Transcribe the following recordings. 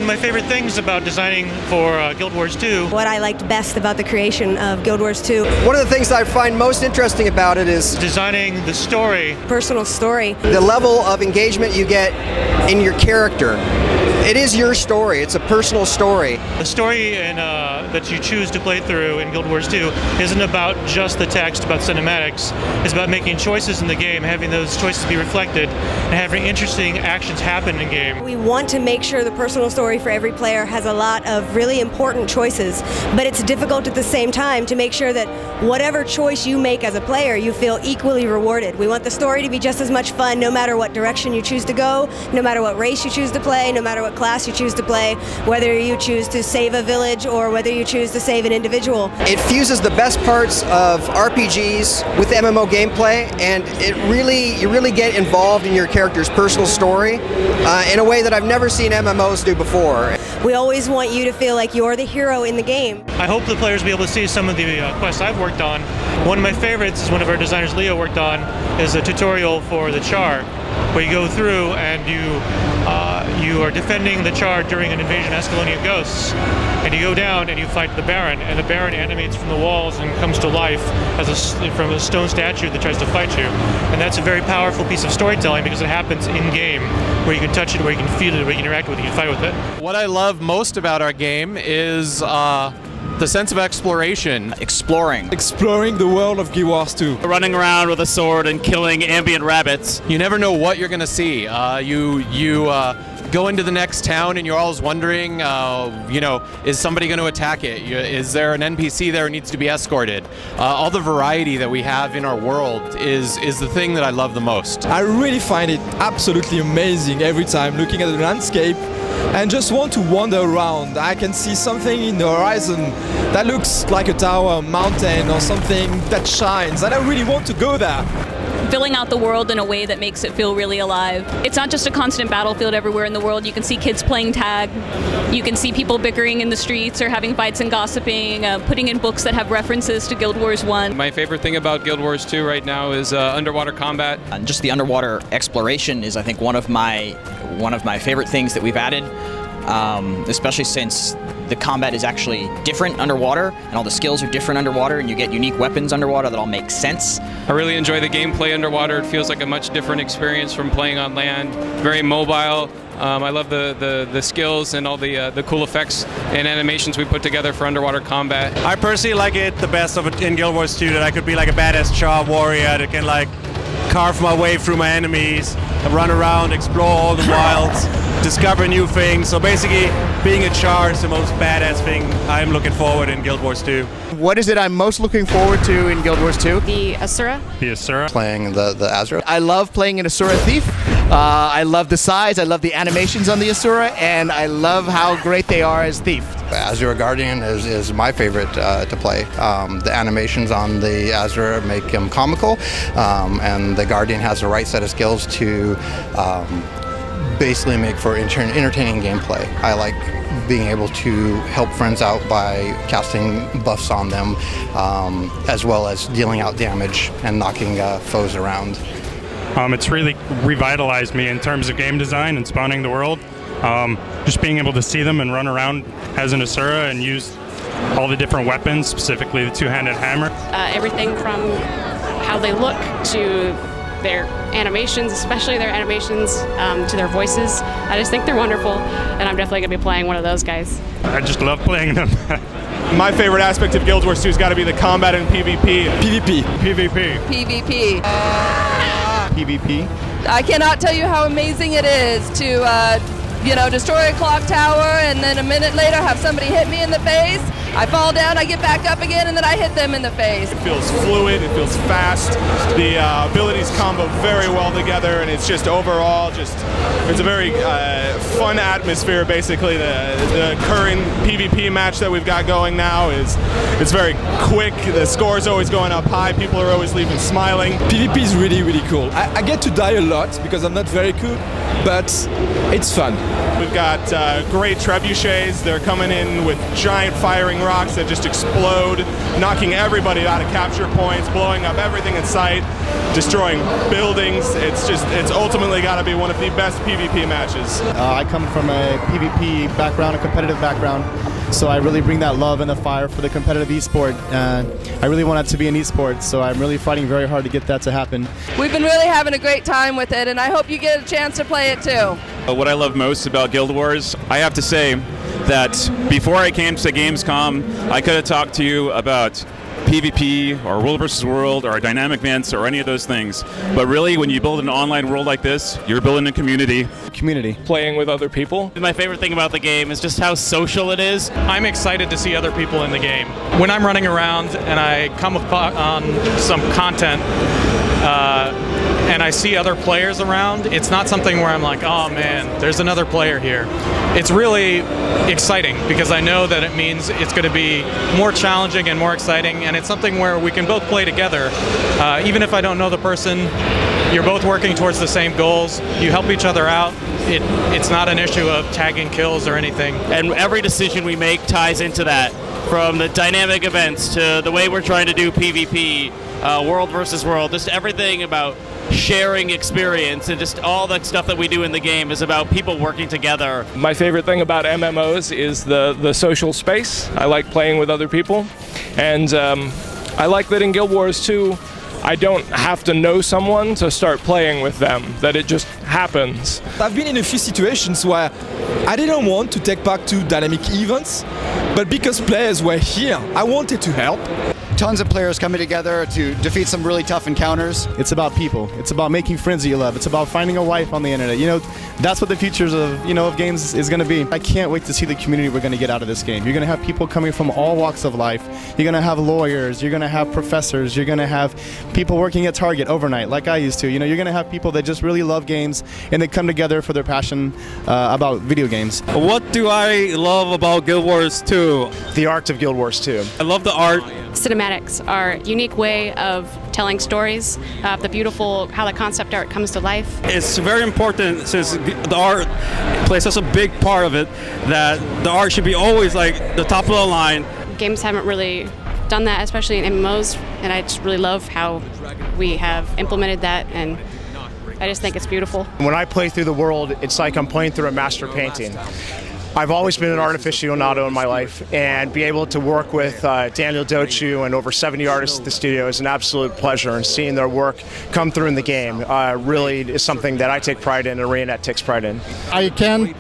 of my favorite things about designing for Guild Wars 2. What I liked best about the creation of Guild Wars 2. One of the things that I find most interesting about it is designing the story. Personal story. The level of engagement you get in your character. It is your story. It's a personal story. The story that you choose to play through in Guild Wars 2 isn't about just the text, about cinematics. It's about making choices in the game, having those choices be reflected, and having interesting actions happen in game. We want to make sure the personal story for every player has a lot of really important choices, but it's difficult at the same time to make sure that whatever choice you make as a player, you feel equally rewarded. We want the story to be just as much fun no matter what direction you choose to go, no matter what race you choose to play, no matter what class you choose to play, whether you choose to save a village or whether you choose to save an individual. It fuses the best parts of RPGs with MMO gameplay, and you really get involved in your character's personal story in a way that I've never seen MMOs do before. We always want you to feel like you're the hero in the game. I hope the players will be able to see some of the quests I've worked on. One of my favorites is one of our designers, Leo, worked on, is a tutorial for the Char, where you go through and you are defending the Char during an invasion of Ascalonian ghosts, and you go down and you fight the Baron, and the Baron animates from the walls and comes to life from a stone statue that tries to fight you. And that's a very powerful piece of storytelling because it happens in-game, where you can touch it, where you can feel it, where you can interact with it, you can fight with it. What I love most about our game is the sense of exploration. Exploring the world of Guild Wars 2. Running around with a sword and killing ambient rabbits. You never know what you're going to see. You go into the next town and you're always wondering, you know, is somebody going to attack it? Is there an NPC there who needs to be escorted? All the variety that we have in our world is the thing that I love the most. I really find it absolutely amazing every time looking at the landscape and just want to wander around. I can see something in the horizon that looks like a tower, a mountain, or something that shines, and I really want to go there. Filling out the world in a way that makes it feel really alive. It's not just a constant battlefield everywhere in the world. You can see kids playing tag. You can see people bickering in the streets or having fights and gossiping, putting in books that have references to Guild Wars 1. My favorite thing about Guild Wars 2 right now is underwater combat. And just the underwater exploration is, I think, one of my favorite things that we've added, especially since the combat is actually different underwater, and all the skills are different underwater, and you get unique weapons underwater that all make sense. I really enjoy the gameplay underwater. It feels like a much different experience from playing on land. Very mobile. I love the skills and all the cool effects and animations we put together for underwater combat. I personally like it the best of it in Guild Wars 2, that I could be like a badass Char warrior that can like carve my way through my enemies, run around, explore all the wilds, discover new things. So basically, being a Char is the most badass thing I'm looking forward in Guild Wars 2. What is it I'm most looking forward to in Guild Wars 2? The Asura. The Asura. Playing the Asura. I love playing an Asura thief. I love the size, I love the animations on the Asura, and I love how great they are as thief. Asura Guardian is my favorite to play. The animations on the Asura make him comical, and the Guardian has the right set of skills to basically make for entertaining gameplay. I like being able to help friends out by casting buffs on them, as well as dealing out damage and knocking foes around. It's really revitalized me in terms of game design and spawning the world. Just being able to see them and run around as an Asura and use all the different weapons, specifically the two-handed hammer. Everything from how they look to their animations, especially their animations, to their voices. I just think they're wonderful, and I'm definitely going to be playing one of those guys. I just love playing them. My favorite aspect of Guild Wars 2 has got to be the combat and PvP. PvP. PvP. PvP. PvP. I cannot tell you how amazing it is to, you know, destroy a clock tower and then a minute later have somebody hit me in the face. I fall down, I get back up again, and then I hit them in the face. It feels fluid, it feels fast. The abilities combo very well together, and it's just overall it's a very fun atmosphere. Basically, the current PvP match that we've got going now it's very quick. The score is always going up high. People are always leaving smiling. PvP is really, really cool. I get to die a lot because I'm not very good but it's fun. We've got great trebuchets. They're coming in with giant firing rocks that just explode, knocking everybody out of capture points, blowing up everything in sight, destroying buildings. It's ultimately got to be one of the best PvP matches. I come from a PvP background, a competitive background, so I really bring that love and the fire for the competitive esport. I really want it to be an esport, so I'm really fighting very hard to get that to happen. We've been really having a great time with it, and I hope you get a chance to play it too. What I love most about Guild Wars, I have to say that before I came to gamescom, I could have talked to you about PvP or World vs. World or dynamic events or any of those things. But really, when you build an online world like this, you're building a community. Playing with other people. My favorite thing about the game is just how social it is. I'm excited to see other people in the game. When I'm running around and I come on some content and I see other players around, it's not something where I'm like, oh man, there's another player here. It's really exciting because I know that it means it's going to be more challenging and more exciting, and it's something where we can both play together. Even if I don't know the person, you're both working towards the same goals. You help each other out. It's not an issue of tagging kills or anything. And every decision we make ties into that, from the dynamic events to the way we're trying to do PvP, World versus World, just everything about sharing experience and just all the stuff that we do in the game is about people working together. My favorite thing about MMOs is the social space. I like playing with other people, and I like that in Guild Wars 2, I don't have to know someone to start playing with them, that it just happens. I've been in a few situations where I didn't want to take part to dynamic events, but because players were here, I wanted to help. Tons of players coming together to defeat some really tough encounters. It's about people. It's about making friends that you love. It's about finding a wife on the internet. You know, that's what the futures of games is going to be. I can't wait to see the community we're going to get out of this game. You're going to have people coming from all walks of life. You're going to have lawyers. You're going to have professors. You're going to have people working at Target overnight, like I used to. You know, you're going to have people that just really love games and they come together for their passion about video games. What do I love about Guild Wars 2? The art of Guild Wars 2. I love the art. Cinematics are a unique way of telling stories, how the concept art comes to life. It's very important, since the art plays such a big part of it, that the art should be always like the top of the line. Games haven't really done that, especially in MMOs, and I just really love how we have implemented that, and I just think it's beautiful. When I play through the world, it's like I'm playing through a master painting. I've always been an art aficionado in my life, and be able to work with Daniel Dochu and over 70 artists at the studio is an absolute pleasure, and seeing their work come through in the game really is something that I take pride in and ArenaNet takes pride in. I can't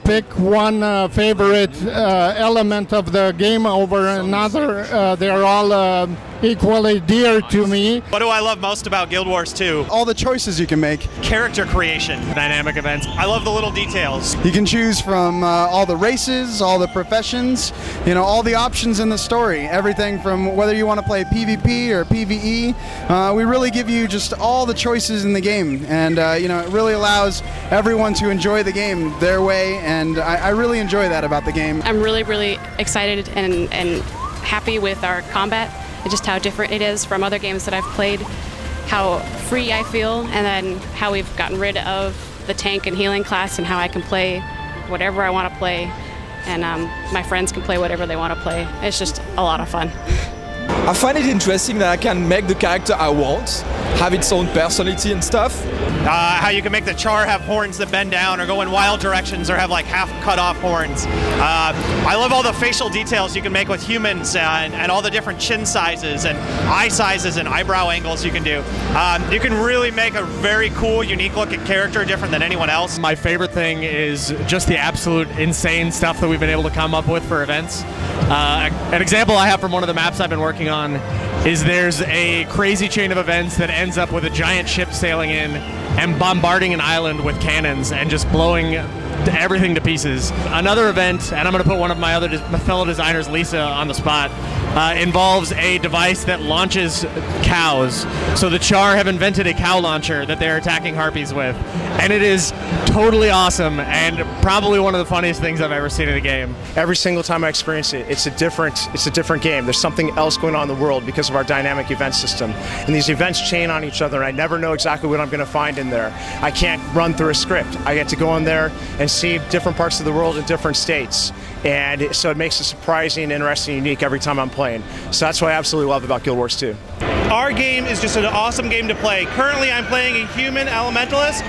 pick one favorite element of the game over another. They're all equally dear to me. What do I love most about Guild Wars 2? All the choices you can make. Character creation, dynamic events. I love the little details. You can choose from all the races, all the professions, all the options in the story. Everything from whether you want to play PvP or PvE. We really give you just all the choices in the game, and it really allows everyone to enjoy the game their way, and I really enjoy that about the game. I'm really, really excited and happy with our combat, and just how different it is from other games that I've played, how free I feel, and then how we've gotten rid of the tank and healing class, and how I can play whatever I want to play, and my friends can play whatever they want to play. It's just a lot of fun. I find it interesting that I can make the character I want, have its own personality and stuff. How you can make the char have horns that bend down or go in wild directions or have like half cut off horns. I love all the facial details you can make with humans and all the different chin sizes and eye sizes and eyebrow angles you can do. You can really make a very cool, unique looking character different than anyone else. My favorite thing is just the absolute insane stuff that we've been able to come up with for events. An example I have from one of the maps I've been working on is there's a crazy chain of events that ends up with a giant ship sailing in and bombarding an island with cannons and just blowing everything to pieces. Another event, and I'm going to put one of my fellow designers, Lisa, on the spot, involves a device that launches cows. So the Char have invented a cow launcher that they're attacking harpies with, and it is totally awesome and probably one of the funniest things I've ever seen in a game. Every single time I experience it, it's a different game. There's something else going on in the world because of our dynamic event system, and these events chain on each other, and I never know exactly what I'm going to find in there. I can't run through a script. I get to go in there and see different parts of the world in different states, and so it makes it surprising, interesting, unique every time I'm playing. So that's what I absolutely love about Guild Wars 2. Our game is just an awesome game to play. Currently, I'm playing a human elementalist.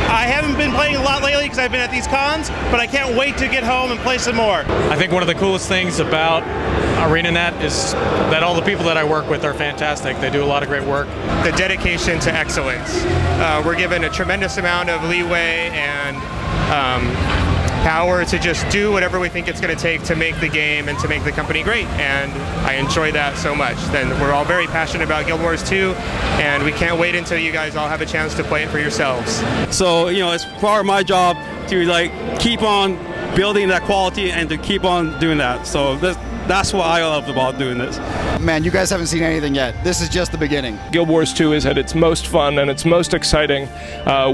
I haven't been playing a lot lately because I've been at these cons, but I can't wait to get home and play some more. I think one of the coolest things about ArenaNet is that all the people that I work with are fantastic. They do a lot of great work. The dedication to excellence. We're given a tremendous amount of leeway and power to just do whatever we think it's going to take to make the game and to make the company great, and I enjoy that so much. Then we're all very passionate about Guild Wars 2, and we can't wait until you guys all have a chance to play it for yourselves. So, you know, it's part of my job to like keep on building that quality and to keep on doing that. So that's what I love about doing this. Man, you guys haven't seen anything yet. This is just the beginning. Guild Wars 2 is at its most fun and its most exciting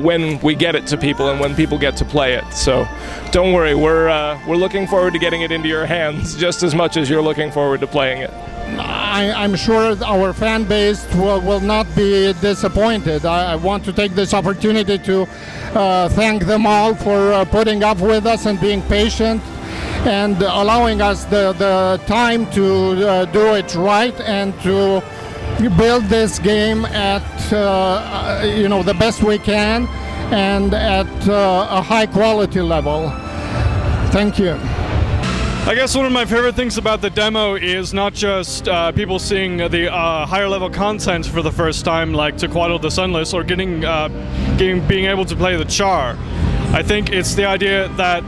when we get it to people and when people get to play it. So don't worry, we're looking forward to getting it into your hands just as much as you're looking forward to playing it. I'm sure our fan base will not be disappointed. I want to take this opportunity to thank them all for putting up with us and being patient and allowing us the time to do it right and to build this game at the best we can and at a high quality level. Thank you. I guess one of my favorite things about the demo is not just people seeing the higher level content for the first time, like Untitled the Sunless, or being able to play the Char. I think it's the idea that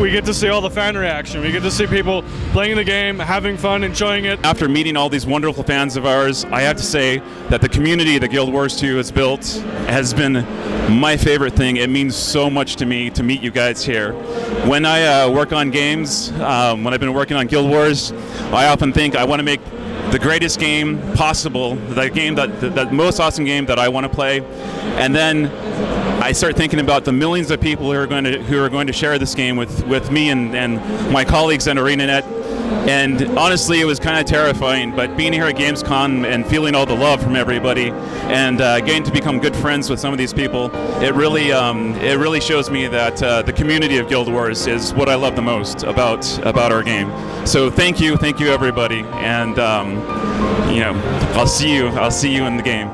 we get to see all the fan reaction. We get to see people playing the game, having fun, enjoying it. After meeting all these wonderful fans of ours, I have to say that the community that Guild Wars 2 has built has been my favorite thing. It means so much to me to meet you guys here. When I work on games, when I've been working on Guild Wars, I often think I want to make the greatest game possible, the most awesome game that I want to play, and then I start thinking about the millions of people who are going to share this game with me and my colleagues at ArenaNet. And honestly, it was kind of terrifying, but being here at gamescom and feeling all the love from everybody and getting to become good friends with some of these people, it really shows me that the community of Guild Wars is what I love the most about our game. So thank you everybody, and I'll see you in the game.